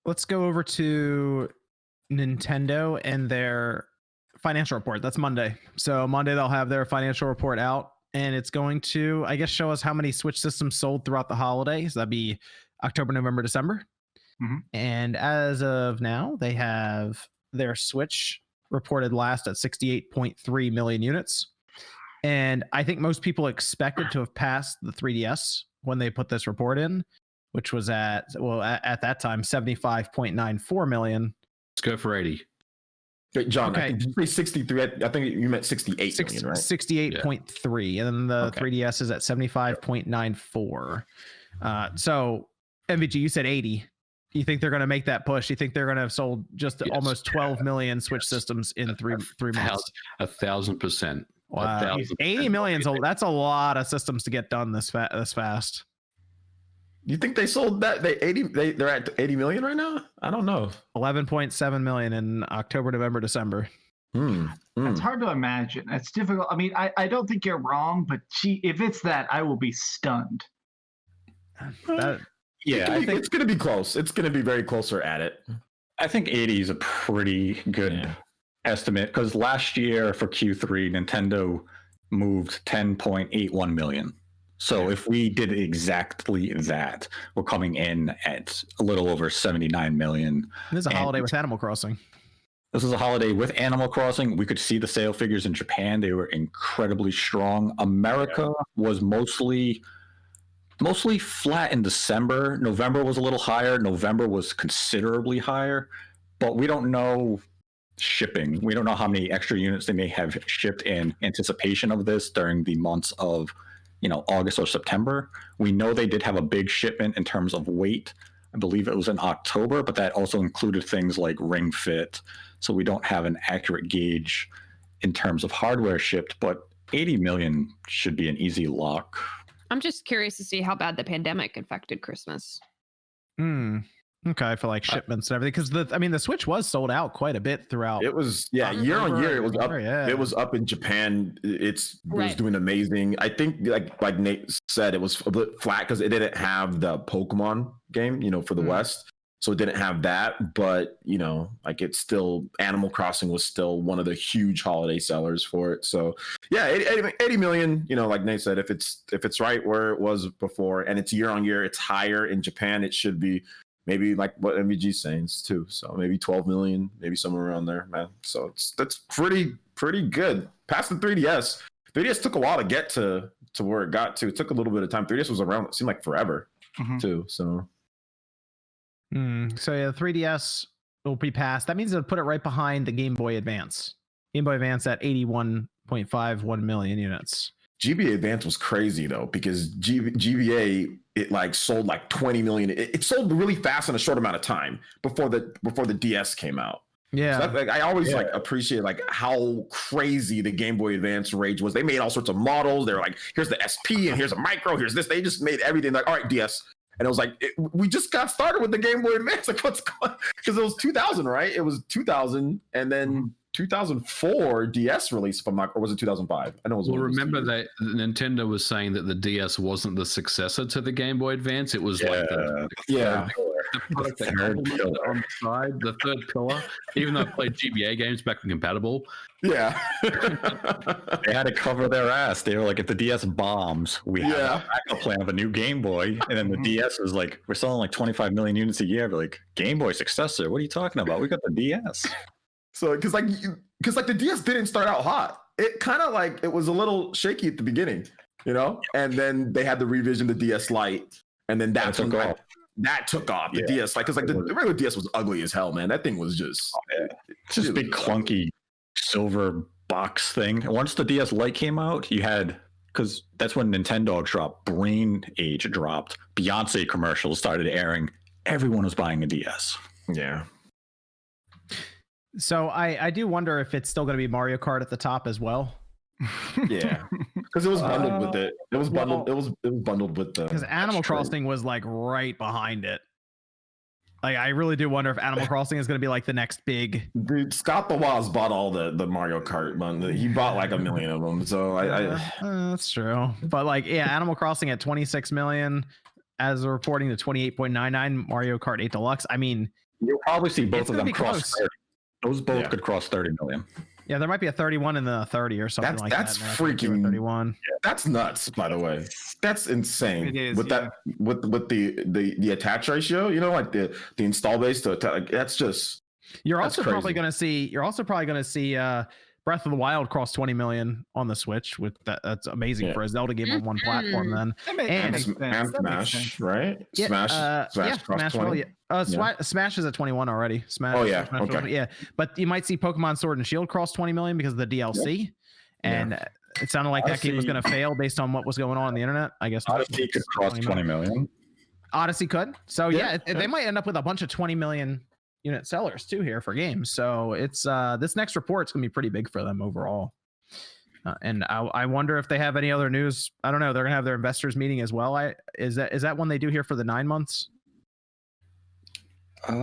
let's go over to Nintendo and their financial report. That's Monday. So Monday they'll have their financial report out, and it's going to, I guess, show us how many Switch systems sold throughout the holidays. That'd be October, November, December. And as of now, they have their Switch reported last at 68.3 million units. And I think most people expected to have passed the 3DS when they put this report in, which was at that time, 75.94 million. Let's go for 80. Wait, John, okay. Did you say 63? I think you meant 68 million, right? 68.3. Yeah. And then the 3DS is at 75.94. So, MVG, you said 80. You think they're going to make that push? You think they're going to have sold just almost 12 million Switch systems in three months? 1,000%. Wow. 80 million. That's a lot of systems to get done this fast. You think they sold that? They're at 80 million right now? I don't know. 11.7 million in October, November, December. It's hard to imagine. It's difficult. I mean, I don't think you're wrong, but if it's that, I will be stunned. Yeah, I think it's going to be close. It's going to be very closer at it. I think 80 is a pretty good estimate because last year for Q3, Nintendo moved 10.81 million. So if we did exactly that, we're coming in at a little over 79 million. This is a holiday with Animal Crossing. This is a holiday with Animal Crossing. We could see the sale figures in Japan. They were incredibly strong. America was mostly flat in December. November was a little higher. November was considerably higher, but we don't know shipping. We don't know how many extra units they may have shipped in anticipation of this during the months of, August or September. We know they did have a big shipment in terms of weight. I believe it was in October, but that also included things like Ring Fit. So we don't have an accurate gauge in terms of hardware shipped, but 80 million should be an easy lock. I'm just curious to see how bad the pandemic affected Christmas. Okay, for like shipments and everything, because the Switch was sold out quite a bit throughout. It was year on year. It was up. It was up in Japan. It was doing amazing. I think like Nate said, it was a bit flat because it didn't have the Pokemon game, for the West, so it didn't have that. But it's still Animal Crossing was still one of the huge holiday sellers for it. So 80 million. Like Nate said, if it's right where it was before, and it's year on year, it's higher in Japan. It should be. Maybe like what MVG's saying too. So maybe 12 million, maybe somewhere around there, man. So that's pretty good. Past the 3DS. 3DS took a while to get to where it got to. It took a little bit of time. 3DS was around, it seemed like forever too. So the 3DS will be passed. That means they'll put it right behind the Game Boy Advance. Game Boy Advance at 81.51 million units. GBA Advance was crazy though, because GBA it sold like 20 million. It sold really fast in a short amount of time before the DS came out. Yeah, so I always appreciate how crazy the Game Boy Advance rage was. They made all sorts of models. They're like, here's the SP and here's a micro. Here's this. They just made everything like, all right, DS. And it was like, we just got started with the Game Boy Advance. Like, what's going? Because it was 2000, right? It was 2000, and then 2004 DS release, or was it 2005? I know it was. Well, remember that Nintendo was saying that the DS wasn't the successor to the Game Boy Advance. It was like the third pillar on the side, the third pillar. Even though I played GBA games back when compatible. Yeah, they had to cover their ass. They were like, if the DS bombs, we have a backup plan of a new Game Boy. And then the DS was like, we're selling like 25 million units a year. But like, Game Boy successor? What are you talking about? We got the DS. So, because the DS didn't start out hot. It kind of it was a little shaky at the beginning, and then they had the revision, the DS Lite, and then that took off. That took off. The DS because the regular DS was ugly as hell, man. That thing was just just big clunky silver box thing. And once the DS Lite came out, you had, because that's when Nintendo dropped, Brain Age dropped, Beyonce commercials started airing. Everyone was buying a DS. Yeah. So I do wonder if it's still going to be Mario Kart at the top as well. Yeah, because it was bundled with it. It was bundled. It was bundled with the. Because Animal Crossing was like right behind it. Like I really do wonder if Animal Crossing is going to be like the next big. Dude, Scott the Woz bought all the Mario Kart bundle. He bought like 1 million of them. So that's true. But Animal Crossing at 26 million, as reporting to 28.99. Mario Kart 8 Deluxe. I mean. You'll probably see both It's of gonna them be cross close. 30. Those both could cross 30 million. Yeah, there might be a 31 and then a 30 or something like That's that. freaking 31. That's nuts, by the way. That's insane. It is, with that with the attach ratio, like the install base to attack, like, that's just. You're that's also crazy. probably going to see Breath of the Wild cross 20 million on the Switch. With that's amazing for a Zelda game on one platform. Then and Smash, right? Yeah, Smash cross 20. Smash is at 21 already. Smash. Oh yeah, Smash okay. Yeah, but you might see Pokemon Sword and Shield cross 20 million because of the DLC, and it sounded like that game was going to fail based on what was going on the internet. I guess Odyssey could cross 20 million. Odyssey could. So they might end up with a bunch of 20 million unit sellers too here for games. So it's this next report's gonna be pretty big for them overall. And I wonder if they have any other news. I don't know. They're gonna have their investors meeting as well. Is that one they do here for the 9 months? I'd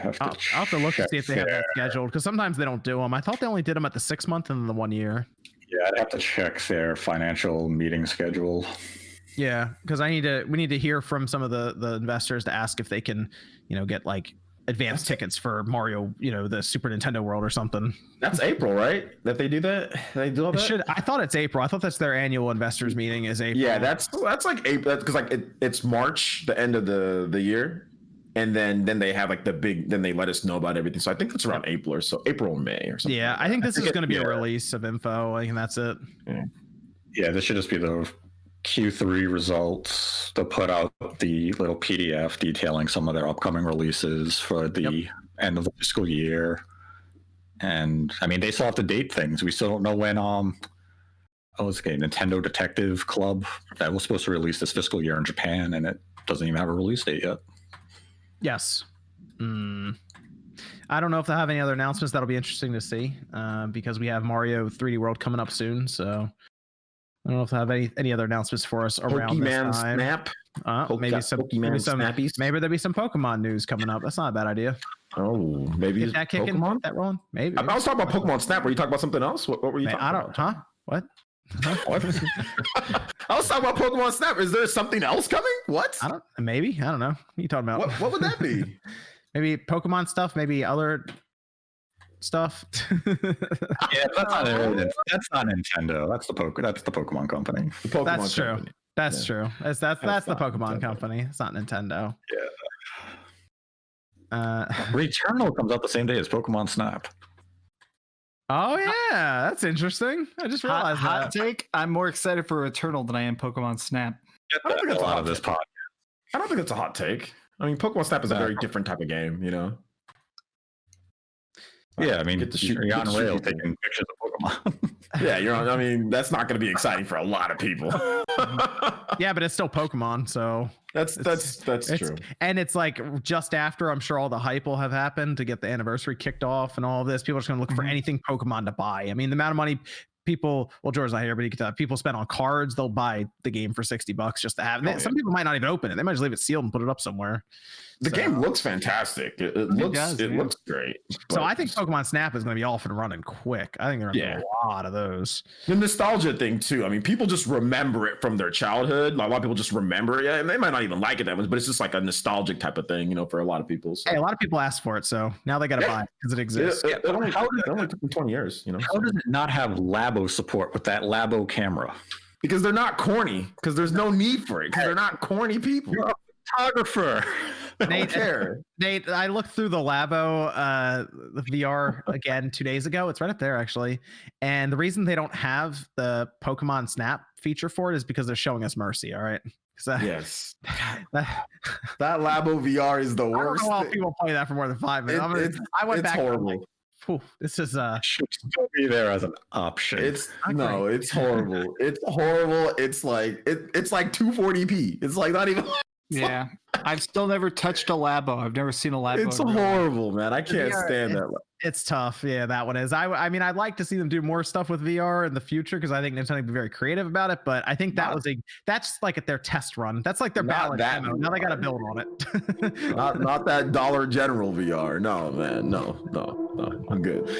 have to I'll have to look to see if they have that scheduled, because sometimes they don't do them. I thought they only did them at the 6 month and then the 1 year. Yeah, I'd have to check their financial meeting schedule. Yeah, because we need to hear from some of the investors to ask if they can, get like advanced tickets for Mario, the Super Nintendo World or something. That's April, right? That they do that? They do all that? I thought it's April. I thought that's their annual investors meeting is April. Yeah, that's like April, because like it's March, the end of the year, and then they have like then they let us know about everything. So I think it's around April or so, April or May or something. Yeah, I think this is going to be a release of info, and that's it. Yeah, this should just be the Q3 results. They'll put out the little PDF detailing some of their upcoming releases for the end of the fiscal year. And I mean, they still have to date things. We still don't know when Nintendo Detective Club, that was supposed to release this fiscal year in Japan, and it doesn't even have a release date yet. Yes. I don't know if they'll have any other announcements. That'll be interesting to see, because we have Mario 3D World coming up soon, so I don't know if they have any other announcents for us around Pokemon this time. Snap. Maybe there'll be some Pokemon news coming up. That's not a bad idea. Oh, maybe Get that kicking, Pokemon? that rolling. Maybe. I was talking about Pokemon Snap. Were you talking about something else? What were you talking about? Huh? What? What? I was talking about Pokemon Snap. Is there something else coming? What? I don't know. What are you talking about? What would that be? Maybe Pokemon stuff, maybe other stuff. Yeah, that's not Nintendo. That's the Pokemon company. The Pokemon That's true. company. That's true. That's the Pokemon Nintendo. company. It's not Nintendo. Yeah. Returnal comes out the same day as Pokemon Snap. Oh yeah, that's interesting. I just realized hot that. take. I'm more excited for Returnal than I am Pokemon Snap. I don't think A it's a lot hot of this take. podcast. I don't think it's a hot take. I mean, Pokemon Snap is a very different type of game, Yeah, I mean, Get to shoot- you're get on to shoot rail people. taking pictures of Pokemon. Yeah, you're on. I mean, that's not going to be exciting for a lot of people. Yeah, but it's still Pokemon, so That's true. and it's like just after, I'm sure all the hype will have happened to get the anniversary kicked off and all of this. People are just going to look for anything Pokemon to buy. I mean, the amount of money people, George's not here, but people spend on cards. They'll buy the game for $60 just to have it. Some people might not even open it. They might just leave it sealed and put it up somewhere. The game looks fantastic. It looks great. So I think Pokemon Snap is going to be off and running quick. I think there are going to be a lot of those. The nostalgia thing too. I mean, people just remember it from their childhood. Like, a lot of people just remember it, and they might not even like it that much, but it's just like a nostalgic type of thing, for a lot of people. So. Hey, a lot of people ask for it, so now they got to buy it because it exists. It only took them 20 years, How does it not have Labo support with that Labo camera? Because they're not corny. Because there's no need for it. Because they're not corny people. You're a photographer. Nate, I looked through the Labo the VR again 2 days ago. It's right up there actually, and the reason they don't have the Pokemon Snap feature for it is because they're showing us mercy. All right. Yes. That Labo VR is the worst. I don't know how people play that for more than 5 minutes. I went back. Horrible. This is should still be there as an option. It's horrible. It's horrible. It's like 240p. It's like not even. Yeah, I've still never touched a Labo. I've never seen a Labo. It's horrible, man. I can't stand that. It's tough. Yeah, that one is. I mean, I'd like to see them do more stuff with VR in the future because I think Nintendo would be very creative about it. But I think that's like at their test run. That's like their battle demo. Now they got to build on it. not that Dollar General VR. No, man. No. I'm good.